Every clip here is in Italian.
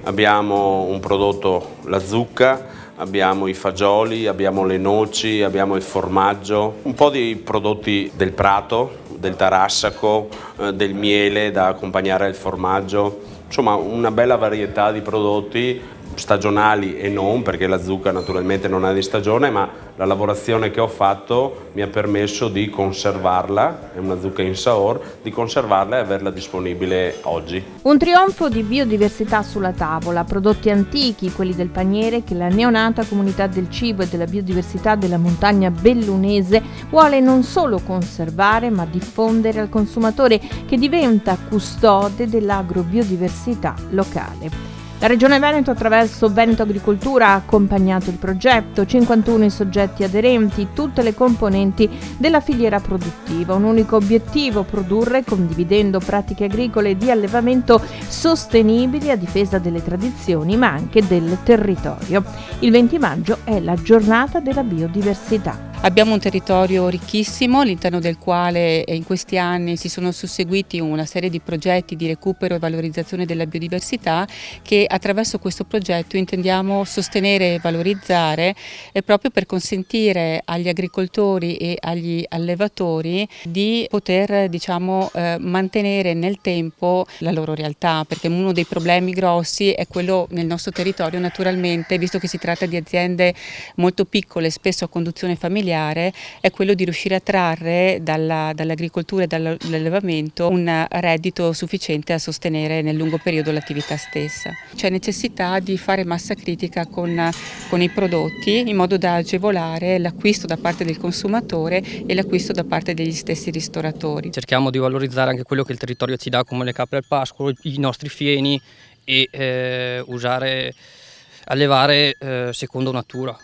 abbiamo un prodotto, la zucca, abbiamo i fagioli, abbiamo le noci, abbiamo il formaggio, un po' di prodotti del prato, del tarassaco, del miele da accompagnare al formaggio, insomma una bella varietà di prodotti stagionali e non, perché la zucca naturalmente non è di stagione, ma la lavorazione che ho fatto mi ha permesso di conservarla, è una zucca in saor, di conservarla e averla disponibile oggi. Un trionfo di biodiversità sulla tavola, prodotti antichi, quelli del paniere che la neonata comunità del cibo e della biodiversità della montagna bellunese vuole non solo conservare ma diffondere al consumatore, che diventa custode dell'agrobiodiversità locale. La Regione Veneto attraverso Veneto Agricoltura ha accompagnato il progetto, 51 i soggetti aderenti, tutte le componenti della filiera produttiva. Un unico obiettivo: produrre condividendo pratiche agricole di allevamento sostenibili a difesa delle tradizioni ma anche del territorio. Il 20 maggio è la giornata della biodiversità. Abbiamo un territorio ricchissimo all'interno del quale in questi anni si sono susseguiti una serie di progetti di recupero e valorizzazione della biodiversità che attraverso questo progetto intendiamo sostenere e valorizzare proprio per consentire agli agricoltori e agli allevatori di poter mantenere nel tempo la loro realtà, perché uno dei problemi grossi è quello nel nostro territorio naturalmente, visto che si tratta di aziende molto piccole, spesso a conduzione familiare, è quello di riuscire a trarre dall'agricoltura e dall'allevamento un reddito sufficiente a sostenere nel lungo periodo l'attività stessa. C'è necessità di fare massa critica con i prodotti in modo da agevolare l'acquisto da parte del consumatore e l'acquisto da parte degli stessi ristoratori. Cerchiamo di valorizzare anche quello che il territorio ci dà, come le capre al pascolo, i nostri fieni, e allevare secondo natura.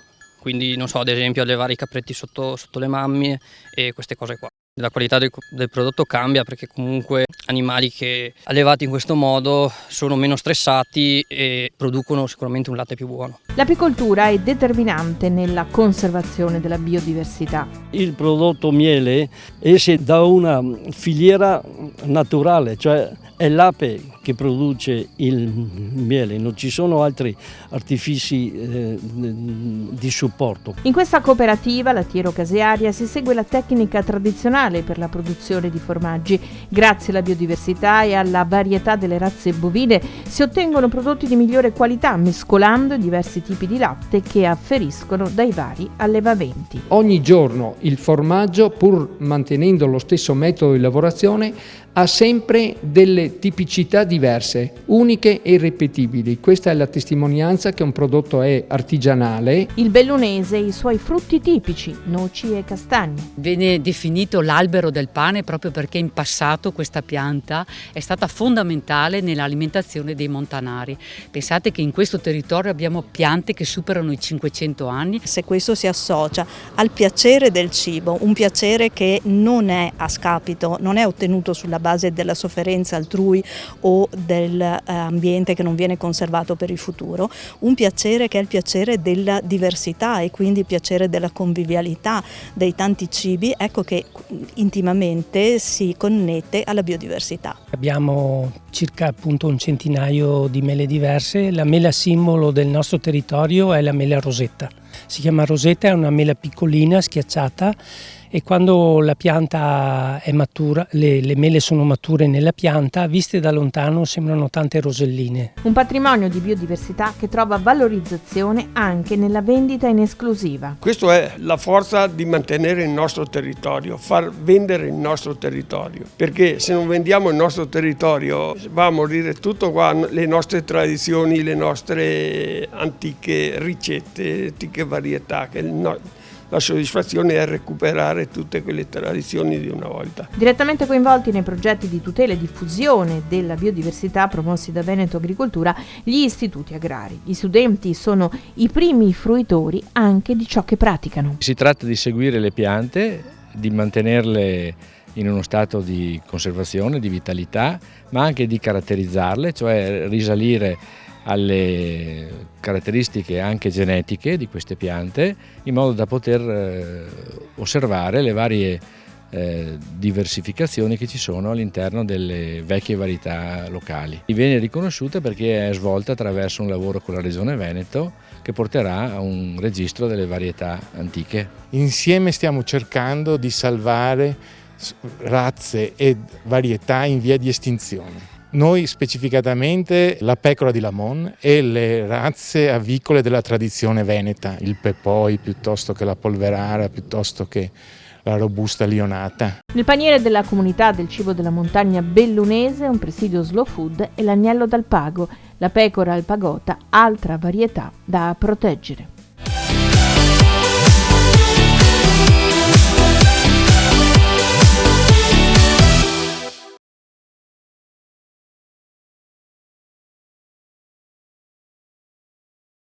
Quindi non so, ad esempio allevare i capretti sotto le mammie e queste cose qua. La qualità del prodotto cambia perché comunque animali che allevati in questo modo sono meno stressati e producono sicuramente un latte più buono. L'apicoltura è determinante nella conservazione della biodiversità. Il prodotto miele esce da una filiera naturale, cioè è l'ape che produce il miele, non ci sono altri artifici di supporto. In questa cooperativa lattiero-casearia si segue la tecnica tradizionale per la produzione di formaggi. Grazie alla biodiversità e alla varietà delle razze bovine si ottengono prodotti di migliore qualità, mescolando i diversi tipi di latte che afferiscono dai vari allevamenti. Ogni giorno il formaggio, pur mantenendo lo stesso metodo di lavorazione, ha sempre delle tipicità diverse, uniche e irripetibili. Questa è la testimonianza che un prodotto è artigianale. Il bellunese e i suoi frutti tipici, noci e castagne. Viene definito l'albero del pane proprio perché in passato questa pianta è stata fondamentale nell'alimentazione dei montanari. Pensate che in questo territorio abbiamo piante che superano i 500 anni. Se questo si associa al piacere del cibo, un piacere che non è a scapito, non è ottenuto sulla base della sofferenza altrui o dell'ambiente che non viene conservato per il futuro, un piacere che è il piacere della diversità e quindi il piacere della convivialità dei tanti cibi, ecco che intimamente si connette alla biodiversità. Abbiamo circa appunto un centinaio di mele diverse. La mela simbolo del nostro territorio è la mela rosetta. Si chiama rosetta, è una mela piccolina schiacciata, e quando la pianta è matura, le mele sono mature nella pianta, viste da lontano sembrano tante roselline. Un patrimonio di biodiversità che trova valorizzazione anche nella vendita in esclusiva. Questa è la forza di mantenere il nostro territorio, far vendere il nostro territorio, perché se non vendiamo il nostro territorio va a morire tutto qua, le nostre tradizioni, le nostre antiche ricette, antiche varietà, la soddisfazione è recuperare tutte quelle tradizioni di una volta. Direttamente coinvolti nei progetti di tutela e diffusione della biodiversità promossi da Veneto Agricoltura gli istituti agrari. Gli studenti sono i primi fruitori anche di ciò che praticano. Si tratta di seguire le piante, di mantenerle in uno stato di conservazione, di vitalità, ma anche di caratterizzarle, cioè risalire alle caratteristiche anche genetiche di queste piante, in modo da poter osservare le varie diversificazioni che ci sono all'interno delle vecchie varietà locali. Viene riconosciuta perché è svolta attraverso un lavoro con la Regione Veneto che porterà a un registro delle varietà antiche. Insieme stiamo cercando di salvare razze e varietà in via di estinzione. Noi specificatamente la pecora di Lamon e le razze avicole della tradizione veneta, il Pepoi piuttosto che la Polverara, piuttosto che la robusta lionata. Nel paniere della comunità del cibo della montagna bellunese, un presidio slow food, e l'agnello d'Alpago, la pecora alpagota, altra varietà da proteggere.